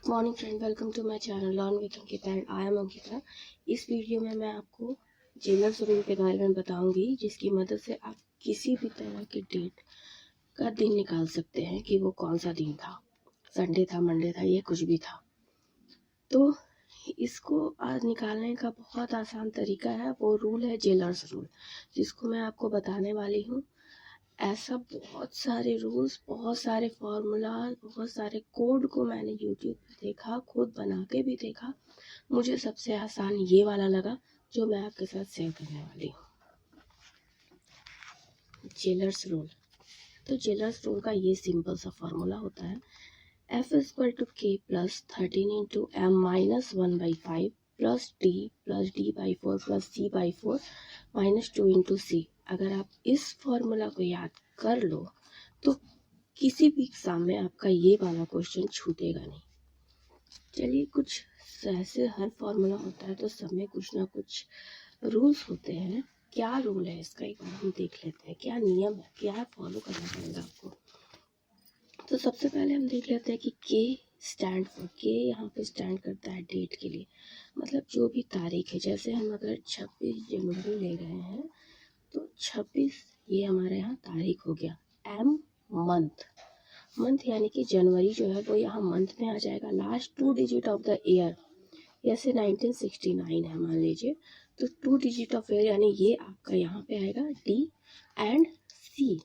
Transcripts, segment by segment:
Morning friend, welcome to my channel learn with Ankita and I am Ankita. इस video में मैं आपको जेलर्स रूल के बारे में बताऊंगी, जिसकी मदद से आप किसी भी तरह की डेट का दिन निकाल सकते हैं कि वो कौन सा दिन था, संडे था, मंडे था, ये कुछ भी था। तो इसको आज निकालने का बहुत आसान तरीका है, वो रूल है जेलर्स रूल, जिसको मैं आपको बताने वाली हूँ। ऐसा बहुत सारे रूल्स, बहुत सारे फॉर्मूला, बहुत सारे कोड को मैंने यूट्यूब पे देखा, खुद बना के भी देखा। मुझे सबसे आसान ये वाला लगा जो मैं आपके साथ शेयर करने वाली हूँ, जेलर्स रूल। तो जेलर्स रूल का ये सिंपल सा फॉर्मूला होता है F equal to K plus 13 into M minus 1/5 plus D by 4 plus C by 4 minus 2 into C। अगर आप इस फॉर्मूला को याद कर लो तो किसी भी एग्जाम में आपका ये वाला क्वेश्चन छूटेगा नहीं। चलिए, कुछ ऐसे हर फॉर्मूला होता है तो सब में कुछ ना कुछ रूल्स होते हैं। क्या रूल है इसका एक बार हम देख लेते हैं, क्या नियम है, क्या फॉलो करना पड़ेगा आपको। तो सबसे पहले हम देख लेते हैं कि के स्टैंड फॉर, के यहाँ पे स्टैंड करता है डेट के लिए, मतलब जो भी तारीख है। जैसे हम अगर 26 जनवरी ले रहे हैं तो 26 ये हमारे यहाँ तारीख हो गया। एम मंथ, मंथ यानी कि जनवरी जो है वो यहाँ मंथ में आ जाएगा। Last 2 digit of the year, जैसे 1969 है मान लीजिए, तो 2 डिजिट ऑफ ईयर यानी ये आपका यहाँ पे आएगा D. And C,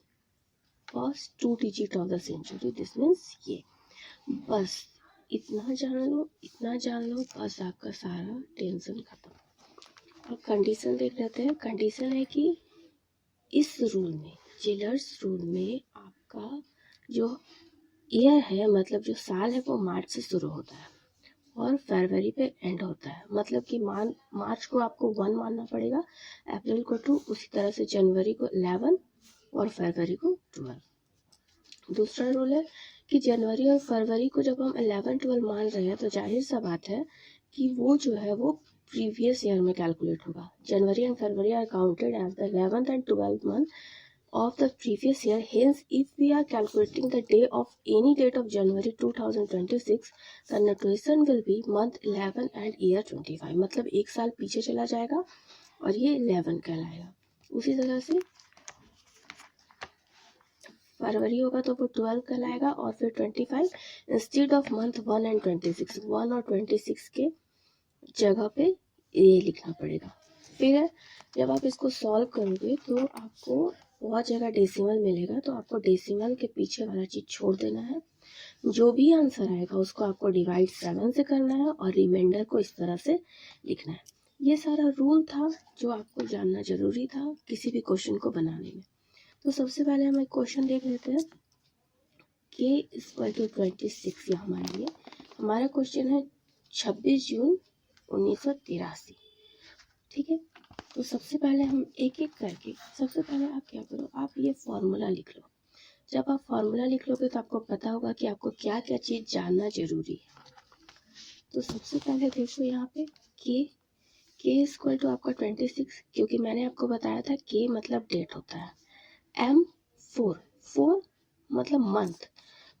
first 2 digit of the century, this means ये। बस इतना जान लो, इतना जान लो, बस आपका सारा टेंशन खत्म। अब कंडीशन देख लेते हैं। कंडीशन है कि इस रूल में, जेलर्स रूल में, आपका जो ईयर है, मतलब जो साल है, वो मार्च से शुरू होता है और फरवरी पे एंड होता है। मतलब कि मार्च को आपको 1 मानना पड़ेगा, अप्रैल को 2, उसी तरह से जनवरी को 11 और फरवरी को 12। दूसरा रूल है कि जनवरी और फरवरी को जब हम 11, 12 मान रहे हैं तो जाहिर सा बात है कि वो जो है वो प्रीवियस ईयर में कैलकुलेट होगा। January and February are counted as the 11th and 12th month of the previous year. Hence, if we are calculating the day of any date of January 2026, the notation will be month 11 and year 25। मतलब एक साल पीछे चला जाएगा और ये 11 कहलाएगा। उसी तरह से फरवरी होगा तो वो 12 कहलाएगा और फिर 25। इंस्टेड ऑफ मंथ 1 and 26, 1 और 26 के जगह पे ये लिखना पड़ेगा। फिर जब आप इसको सॉल्व करोगे तो आपको बहुत जगह डेसिमल मिलेगा, तो आपको डेसिमल के पीछे वाला चीज छोड़ देना है। जो भी आंसर आएगा उसको आपको डिवाइड 7 से करना है और रिमाइंडर को इस तरह से लिखना है। ये सारा रूल था जो आपको जानना जरूरी था किसी भी क्वेश्चन को बनाने में। तो सबसे पहले हम एक क्वेश्चन देख लेते हैं। के इक्वल टू 26 ये हमारे लिए, हमारा क्वेश्चन है 26 जून 1983। ठीक है, तो सबसे पहले हम एक एक करके, सबसे पहले आप क्या करो, आप ये फॉर्मूला लिख लो। जब आप फॉर्मूला लिख लोगे तो आपको पता होगा कि आपको क्या क्या चीज़ जानना जरूरी है। तो सबसे पहले देखो यहाँ पे के इक्वल टू आपका 26, क्योंकि मैंने आपको बताया था के मतलब डेट होता है। एम 4 मतलब मंथ।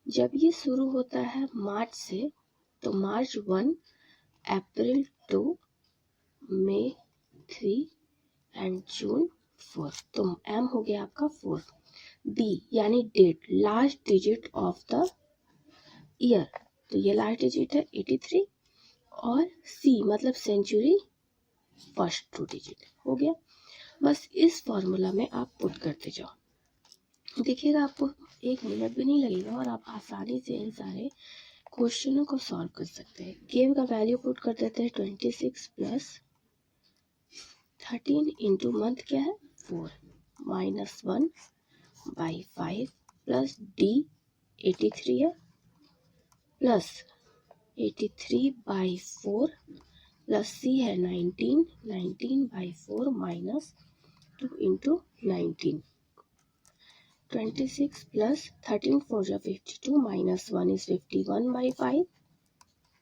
जब ये शुरू होता है मार्च से तो मार्च 1, अप्रैल 2, मई 3 एंड जून 4, तो एम हो गया आपका 4। डी यानी date, last digit of the year, तो ये लास्ट डिजिट है 83। और सी मतलब सेंचुरी, फर्स्ट 2 डिजिट हो गया। बस इस फॉर्मूला में आप पुट करते जाओ, देखिएगा आपको 1 मिनट भी नहीं लगेगा और आप आसानी से इन सारे क्वेश्चनों को सॉल्व कर सकते हैं। के का वैल्यू पुट कर देते हैं 26 प्लस 13 इंटू मंथ क्या है 4 माइनस 1/5 प्लस डी 83 है प्लस 83/4 प्लस सी है 19/4 माइनस 2 इंटू 19। 26 प्लस 13 4 जा 52 माइनस 1 इज 51/5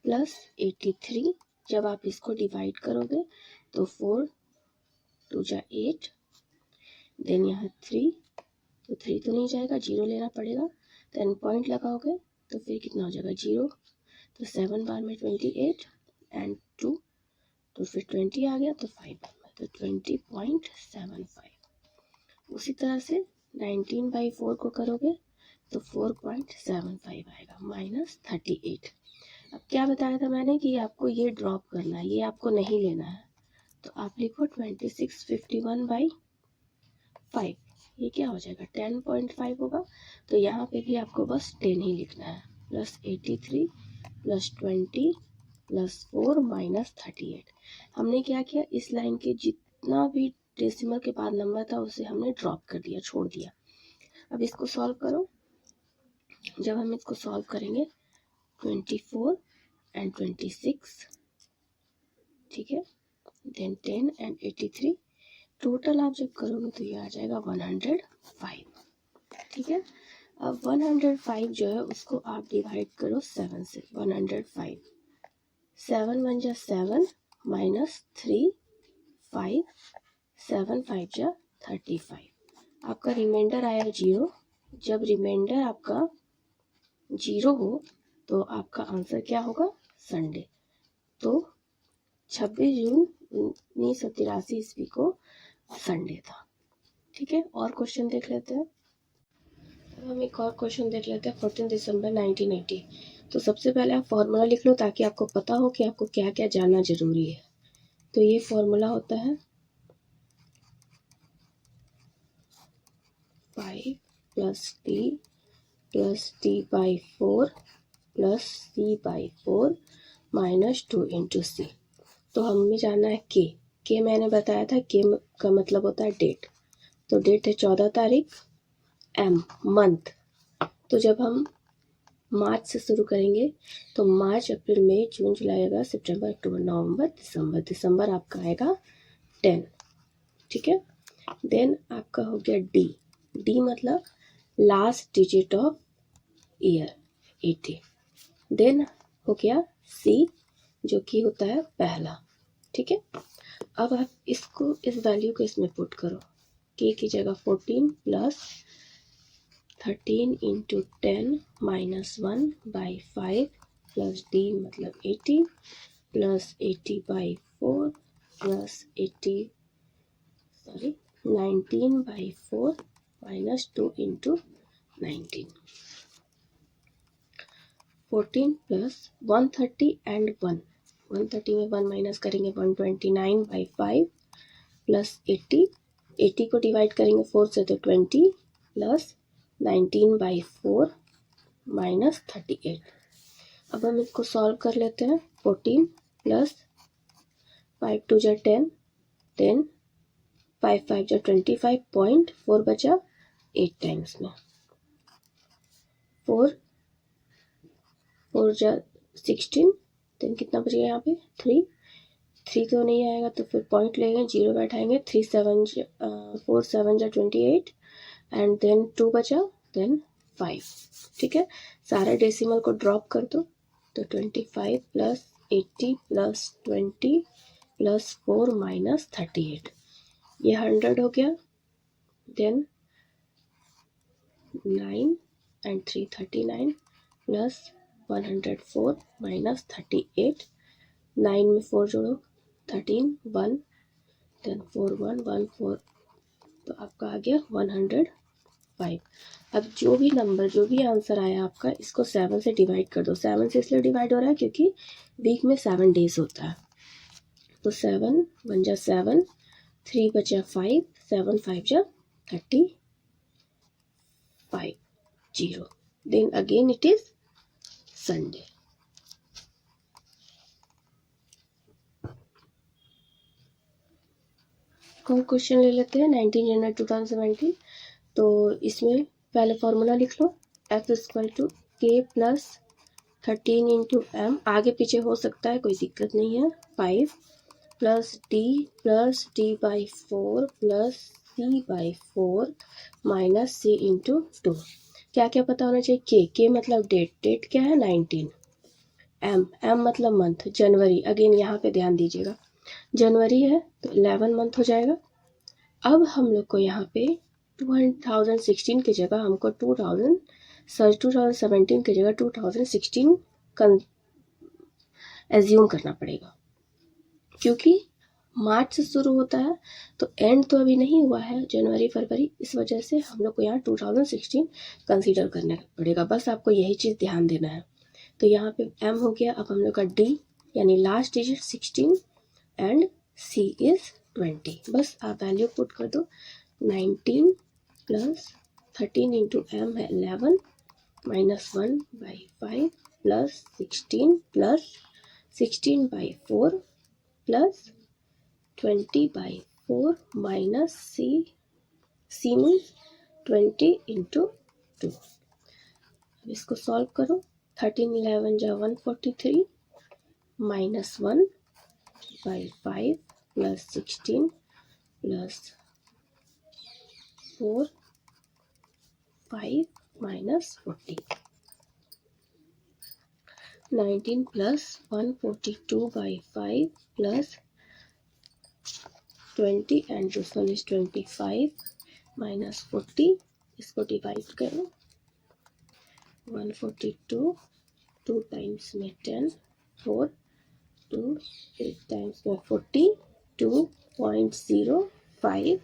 प्लस 83। जब आप इसको डिवाइड करोगे तो 4 2 जा 8, देन यहाँ 3, तो 3 तो नहीं जाएगा, 0 लेना पड़ेगा। देन पॉइंट लगाओगे तो फिर कितना हो जाएगा 0, तो 7 बार में 28 एंड 2, तो फिर 20 आ गया, तो 5 बार में तो 20.75। उसी तरह से 19/4 को करोगे तो 4.75 आएगा माइनस 38। अब क्या बताया था मैंने कि आपको ये ड्रॉप करना है, ये आपको नहीं लेना है, तो आप लिखो 2651/5। ये क्या हो जाएगा 10.5 होगा, तो यहाँ पे भी आपको बस 10 ही लिखना है, प्लस 83 प्लस 20 प्लस 4 माइनस 38। हमने क्या किया, इस लाइन के जितना भी डेसिमल के बाद नंबर था उसे हमने ड्रॉप कर दिया, छोड़ दिया। अब इसको सॉल्व करो। जब हम इसको सॉल्व करेंगे 24 एंड 26, ठीक है, देन 10 एंड 83, टोटल आप जब करोगे तो ये आ जाएगा 105, ठीक है। अब 105 जो है उसको आप डिवाइड करो 7 से। 105 7 1 जा 7 माइनस 3 5 7 5 जा 35। आपका रिमाइंडर आया 0। जब रिमाइंडर आपका 0 हो तो आपका आंसर क्या होगा, संडे। तो 26 जून 1983 ईस्वी को संडे था, ठीक है। और क्वेश्चन देख लेते हैं। हम एक और क्वेश्चन देख लेते हैं 14 दिसंबर 1980। तो सबसे पहले आप फॉर्मूला लिख लो ताकि आपको पता हो कि आपको क्या क्या जानना जरूरी है। तो ये फॉर्मूला होता है 5 plus t/4 plus c/4 minus 2 into C. तो हमें जानना है के मैंने बताया था, के का मतलब होता है डेट। तो डेट है 14 तारीख, एम मंथ। तो जब हम मार्च से शुरू करेंगे तो मार्च अप्रैल मई जून जुलाई अगस्त सितंबर अक्टूबर नवंबर दिसंबर। दिसंबर आपका आएगा 10, ठीक है। देन आपका हो गया डी मतलब last digit of year 80। Then हो गया सी जो कि होता है पहला, ठीक है। अब आप इसको इस वैल्यू को इसमें पुट करो। के की जगह 14 plus 13 into 10 minus 1/5 plus D मतलब 80 plus 80/4 plus 19/4 minus 2 into 19। 14 plus 130 and 1, 130 में 1 माइनस करेंगे 129/5 प्लस 80 को डिवाइड करेंगे 4 से तो 20 प्लस 19/4 माइनस 38। अब हम इसको सॉल्व कर लेते हैं। 14 प्लस 5 2 जा 10, 10 5 5 जा 25.4 बचा 8 टाइम्स में, 4 4 जा 16, देन कितना बच गया यहाँ पे 3 तो नहीं आएगा तो फिर पॉइंट लेंगे, 0 बैठाएंगे, 4 7 जा 28 एंड देन 2 बचा, देन 5, ठीक है। सारा डेसिमल को ड्रॉप कर दो तो 25 प्लस 80 प्लस 20 प्लस 4 माइनस 38, ये 100 हो गया। देन 9 एंड 3 39 प्लस 104 माइनस 38, 9 में 4 जोड़ो 13 1, देन 4 1 1 4, तो आपका आ गया 105। अब जो भी आंसर आया आपका, इसको 7 से डिवाइड कर दो। 7 से इसलिए डिवाइड हो रहा है क्योंकि वीक में 7 डेज होता है। तो 7 1 जा 7, 3 बचा 5, 7 5 जा 35, 0, then again it is Sunday. हम क्वेश्चन ले लेते हैं 19 जनवरी 2017। तो इसमें पहले फॉर्मूला लिख लो, एफ इक्वल टू के प्लस 13 इंटू एम, आगे पीछे हो सकता है कोई दिक्कत नहीं है, 5 plus d/4 plus c/4 minus c into 2। क्या क्या पता होना चाहिए, के मतलब डेट क्या है 19, एम मतलब मंथ जनवरी, अगेन यहाँ पे ध्यान दीजिएगा जनवरी है तो 11 मंथ हो जाएगा। अब हम लोग को यहाँ पे 2016 की जगह हमको 2017 की जगह 2016 एज्यूम करना पड़ेगा, क्योंकि मार्च से शुरू होता है तो एंड तो अभी नहीं हुआ है, जनवरी फरवरी, इस वजह से हम लोग को यहाँ 2016 कंसीडर करना पड़ेगा। बस आपको यही चीज़ ध्यान देना है। तो यहाँ पे m हो गया, अब हम लोग का d यानी last digit 16 and c is 20। बस आप वैल्यू पुट कर दो, 19 प्लस 13 इंटू m है 11 minus 1/5 plus 16 by 4 plus 20/4 minus c means 20 into 2। अब इसको सॉल्व करो, 13 11 जा 143 minus 1/5 plus 16 plus 4 5 minus 40, 19 plus 142/5 plus 20 and this one is 25 minus 40, इसको डिवाइड करो, 142 2 टाइम्स में 10 4 2 8 टाइम्स में 40 2.05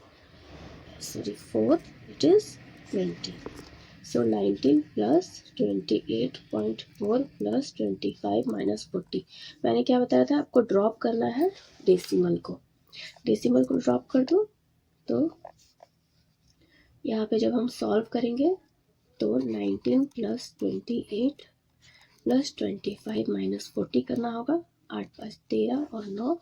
sorry 4 it is 20, so 19 plus 28.4 plus 25 minus 40। मैंने क्या बताया था, आपको ड्रॉप करना है डेसिमल को ड्रॉप कर दो। तो यहाँ पे जब हम सॉल्व करेंगे तो 19 प्लस 28 प्लस 25 माइनस 40 करना होगा, 8 5 13 और 9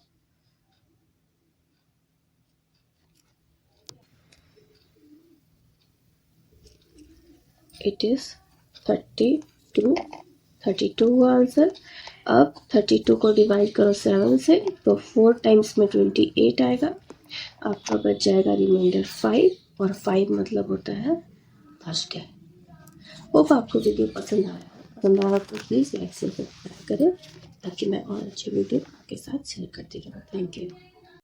इट इज 32 हुआ आंसर। अब 32 को डिवाइड करो 7 से तो 4 टाइम्स में 28 आएगा, आपका बच जाएगा रिमाइंडर 5 और 5 मतलब होता है थर्सडे। होप आपको वीडियो पसंद आया तो प्लीज़ लाइक से सब्सक्राइब करें ताकि मैं और अच्छी वीडियो आपके साथ शेयर करती रहूँ। Thank you.